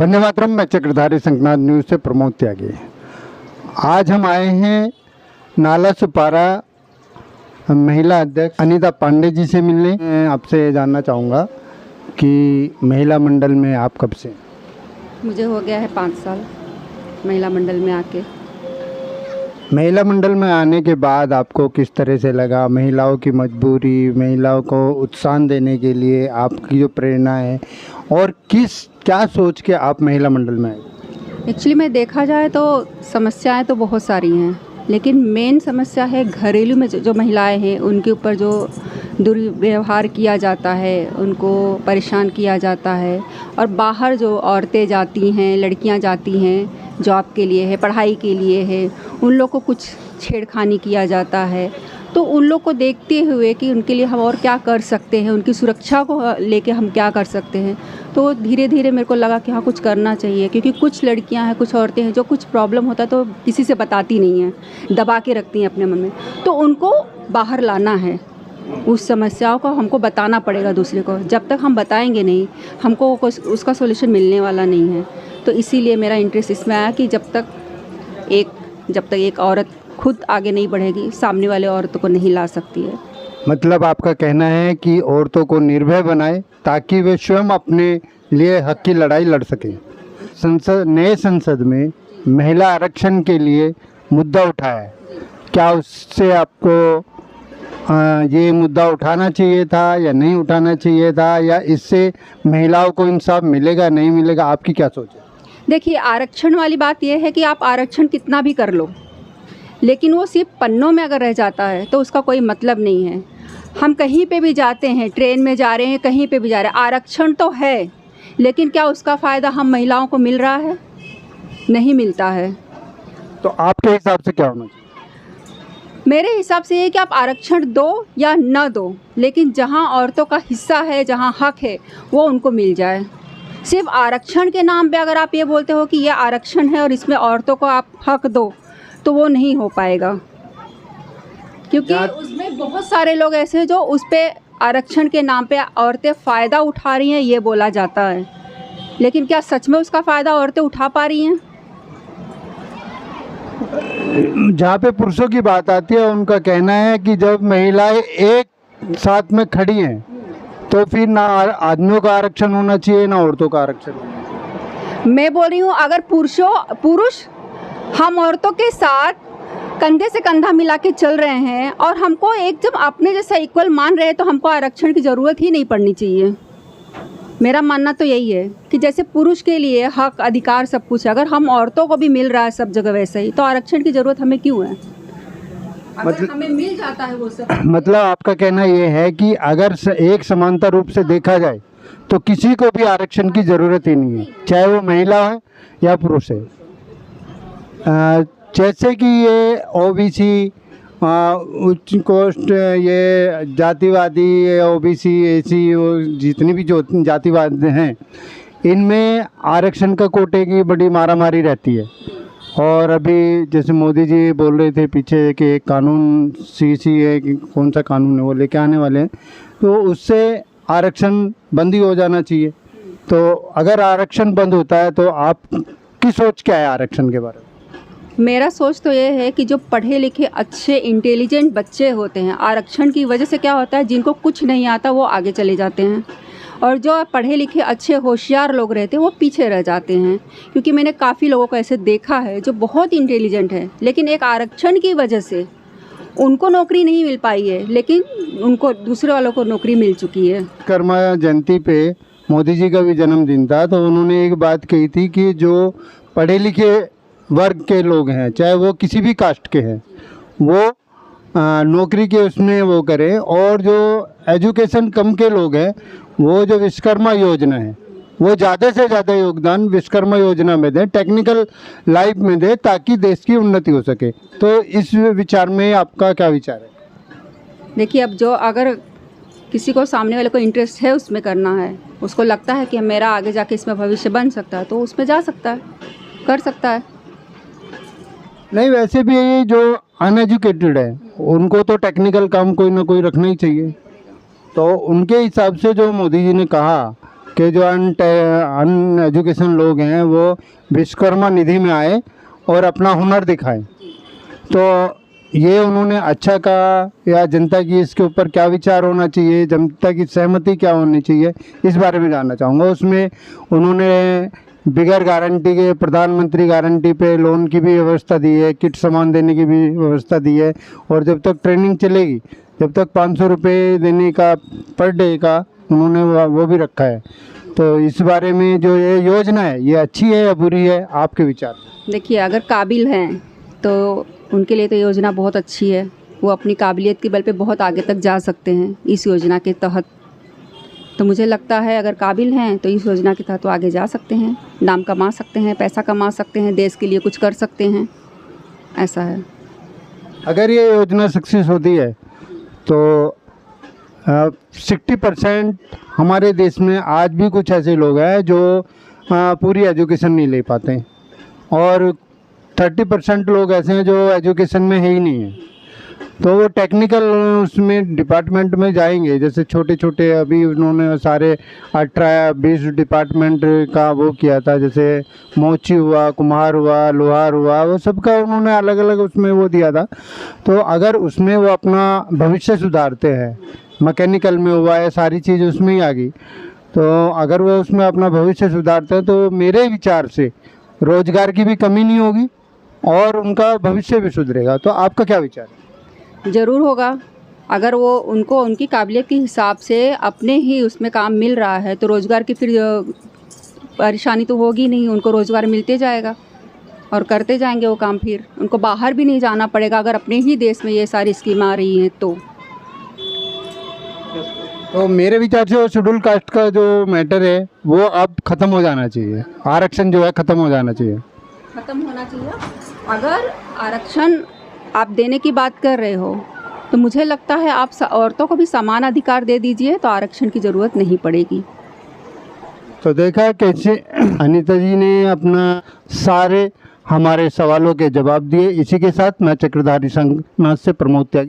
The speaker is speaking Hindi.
वंदे मातरम। मैं चक्रधारी शंखनाद न्यूज़ से प्रमोद त्यागी। आज हम आए हैं नाला सुपारा महिला अध्यक्ष अनीता पांडे जी से मिलने। मैं आपसे जानना चाहूँगा कि महिला मंडल में आप कब से? मुझे हो गया है 5 साल महिला मंडल में आके। महिला मंडल में आने के बाद आपको किस तरह से लगा? महिलाओं की मजबूरी, महिलाओं को उत्साह देने के लिए आपकी जो प्रेरणा है और क्या सोच के आप महिला मंडल में आए? एक्चुअली में देखा जाए तो समस्याएं तो बहुत सारी हैं, लेकिन मेन समस्या है घरेलू में जो महिलाएं हैं उनके ऊपर जो दुर्व्यवहार किया जाता है, उनको परेशान किया जाता है। और बाहर जो औरतें जाती हैं, लड़कियां जाती हैं जॉब के लिए है, पढ़ाई के लिए है, उन लोग को कुछ छेड़खानी किया जाता है। तो उन लोग को देखते हुए कि उनके लिए हम और क्या कर सकते हैं, उनकी सुरक्षा को लेके हम क्या कर सकते हैं, तो धीरे धीरे मेरे को लगा कि हाँ कुछ करना चाहिए। क्योंकि कुछ लड़कियां हैं, कुछ औरतें हैं जो कुछ प्रॉब्लम होता है तो किसी से बताती नहीं हैं, दबा के रखती हैं अपने मन में। तो उनको बाहर लाना है, उस समस्याओं को हमको बताना पड़ेगा दूसरे को। जब तक हम बताएंगे नहीं, हमको उसका सोल्यूशन मिलने वाला नहीं है। तो इसीलिए मेरा इंटरेस्ट इसमें आया कि जब तक एक औरत खुद आगे नहीं बढ़ेगी, सामने वाले औरतों को नहीं ला सकती है। मतलब आपका कहना है कि औरतों को निर्भय बनाए ताकि वे स्वयं अपने लिए हक की लड़ाई लड़ सकें। नए संसद में महिला आरक्षण के लिए मुद्दा उठाया है, क्या उससे आपको ये मुद्दा उठाना चाहिए था या नहीं उठाना चाहिए था, या इससे महिलाओं को इंसाफ मिलेगा नहीं मिलेगा? आपकी क्या सोच है? देखिए, आरक्षण वाली बात यह है कि आप आरक्षण कितना भी कर लो, लेकिन वो सिर्फ पन्नों में अगर रह जाता है तो उसका कोई मतलब नहीं है। हम कहीं पे भी जाते हैं, ट्रेन में जा रहे हैं, कहीं पे भी जा रहे हैं, आरक्षण तो है, लेकिन क्या उसका फ़ायदा हम महिलाओं को मिल रहा है? नहीं मिलता है। तो आपके हिसाब से क्या होना चाहिए? मेरे हिसाब से ये कि आप आरक्षण दो या न दो, लेकिन जहाँ औरतों का हिस्सा है, जहाँ हक है, वो उनको मिल जाए। सिर्फ आरक्षण के नाम पे अगर आप ये बोलते हो कि ये आरक्षण है और इसमें औरतों को आप हक दो, तो वो नहीं हो पाएगा। क्योंकि उसमें बहुत सारे लोग ऐसे हैं जो उस पे आरक्षण के नाम पे औरतें फ़ायदा उठा रही हैं, ये बोला जाता है, लेकिन क्या सच में उसका फ़ायदा औरतें उठा पा रही हैं? जहाँ पे पुरुषों की बात आती है, उनका कहना है कि जब महिलाएं एक साथ में खड़ी हैं तो फिर ना आदमियों का आरक्षण होना चाहिए ना औरतों का आरक्षण होना चाहिए। मैं बोल रही हूँ, अगर पुरुष हम औरतों के साथ कंधे से कंधा मिला के चल रहे हैं और हमको एकदम अपने जैसा इक्वल मान रहे हैं, तो हमको आरक्षण की ज़रूरत ही नहीं पड़नी चाहिए। मेरा मानना तो यही है कि जैसे पुरुष के लिए हक, अधिकार सब कुछ है, अगर हम औरतों को भी मिल रहा है सब जगह वैसे ही, तो आरक्षण की ज़रूरत हमें क्यों है? अगर हमें मिल जाता है वो सब। मतलब आपका कहना ये है कि अगर एक समानता रूप से देखा जाए तो किसी को भी आरक्षण की ज़रूरत ही नहीं है, चाहे वो महिला है या पुरुष है। जैसे कि ये ओबीसी, उच्च कोष्ठ, ये जातिवादी, ओबीसी, एसी, जितनी भी जो जातिवाद हैं, इनमें आरक्षण का कोटे की बड़ी मारामारी रहती है। और अभी जैसे मोदी जी बोल रहे थे पीछे कि एक कानून सीसीए कि कौन सा कानून है वो लेके आने वाले हैं, तो उससे आरक्षण बंद ही हो जाना चाहिए। तो अगर आरक्षण बंद होता है तो आपकी सोच क्या है आरक्षण के बारे में? मेरा सोच तो ये है कि जो पढ़े लिखे अच्छे इंटेलिजेंट बच्चे होते हैं, आरक्षण की वजह से क्या होता है, जिनको कुछ नहीं आता वो आगे चले जाते हैं, और जो पढ़े लिखे अच्छे होशियार लोग रहते हैं वो पीछे रह जाते हैं। क्योंकि मैंने काफ़ी लोगों को ऐसे देखा है जो बहुत इंटेलिजेंट है, लेकिन एक आरक्षण की वजह से उनको नौकरी नहीं मिल पाई है, लेकिन उनको दूसरे वालों को नौकरी मिल चुकी है। विश्वकर्मा जयंती पे मोदी जी का भी जन्मदिन था, तो उन्होंने एक बात कही थी कि जो पढ़े लिखे वर्ग के लोग हैं, चाहे वो किसी भी कास्ट के हैं, वो नौकरी के उसमें वो करें, और जो एजुकेशन कम के लोग हैं वो जो विश्वकर्मा योजना है वो ज़्यादा से ज़्यादा योगदान विश्वकर्मा योजना में दें, टेक्निकल लाइफ में दें, ताकि देश की उन्नति हो सके। तो इस विचार में आपका क्या विचार है? देखिए, अब जो अगर किसी को, सामने वाले को इंटरेस्ट है उसमें करना है, उसको लगता है कि मेरा आगे जाके इसमें भविष्य बन सकता है, तो उसमें जा सकता है, कर सकता है। नहीं, वैसे भी जो अनएजुकेटेड है उनको तो टेक्निकल काम कोई ना कोई रखना ही चाहिए। तो उनके हिसाब से जो मोदी जी ने कहा के जो अन एजुकेशन लोग हैं वो विश्वकर्मा निधि में आए और अपना हुनर दिखाएं। तो ये उन्होंने अच्छा कहा या जनता की इसके ऊपर क्या विचार होना चाहिए, जनता की सहमति क्या होनी चाहिए, इस बारे में जानना चाहूँगा। उसमें उन्होंने बिगैर गारंटी के प्रधानमंत्री गारंटी पे लोन की भी व्यवस्था दी है, किट सामान देने की भी व्यवस्था दी है, और जब तक ट्रेनिंग चलेगी जब तक 500 रुपये देने का पर डे का उन्होंने वो भी रखा है। तो इस बारे में जो ये योजना है ये अच्छी है या बुरी है, आपके विचार? देखिए, अगर काबिल हैं तो उनके लिए तो योजना बहुत अच्छी है। वो अपनी काबिलियत के बल पे बहुत आगे तक जा सकते हैं इस योजना के तहत। तो मुझे लगता है अगर काबिल हैं तो इस योजना के तहत वो आगे जा सकते हैं, नाम कमा सकते हैं, पैसा कमा सकते हैं, देश के लिए कुछ कर सकते हैं, ऐसा है। अगर ये योजना सक्सेस होती है तो 60% हमारे देश में आज भी कुछ ऐसे लोग हैं जो पूरी एजुकेशन नहीं ले पाते, और 30% लोग ऐसे हैं जो एजुकेशन में है ही नहीं है। तो वो टेक्निकल उसमें डिपार्टमेंट में जाएंगे, जैसे छोटे छोटे अभी उन्होंने सारे 18-20 डिपार्टमेंट का वो किया था, जैसे मोची हुआ, कुम्हार हुआ, लोहार हुआ, वो सबका उन्होंने अलग अलग उसमें वो दिया था। तो अगर उसमें वो अपना भविष्य सुधारते हैं, मैकेनिकल में हुआ है, सारी चीज़ उसमें ही आ गई, तो अगर वो उसमें अपना भविष्य सुधारते हैं तो मेरे विचार से रोज़गार की भी कमी नहीं होगी और उनका भविष्य भी सुधरेगा। तो आपका क्या विचार है? ज़रूर होगा। अगर वो उनको उनकी काबिलियत के हिसाब से अपने ही उसमें काम मिल रहा है तो रोज़गार की फिर परेशानी तो होगी नहीं, उनको रोज़गार मिलते जाएगा और करते जाएंगे वो काम। फिर उनको बाहर भी नहीं जाना पड़ेगा अगर अपने ही देश में ये सारी स्कीम आ रही हैं तो मेरे विचार से वो शेड्यूल कास्ट का जो मैटर है वो अब ख़त्म हो जाना चाहिए, आरक्षण जो है ख़त्म हो जाना चाहिए। ख़त्म होना चाहिए। अगर आरक्षण आप देने की बात कर रहे हो तो मुझे लगता है आप औरतों को भी समान अधिकार दे दीजिए तो आरक्षण की ज़रूरत नहीं पड़ेगी। तो देखा कैसे अनीता जी ने अपना सारे हमारे सवालों के जवाब दिए। इसी के साथ मैं चक्रधारी संघनाथ से प्रमोद त्यागी।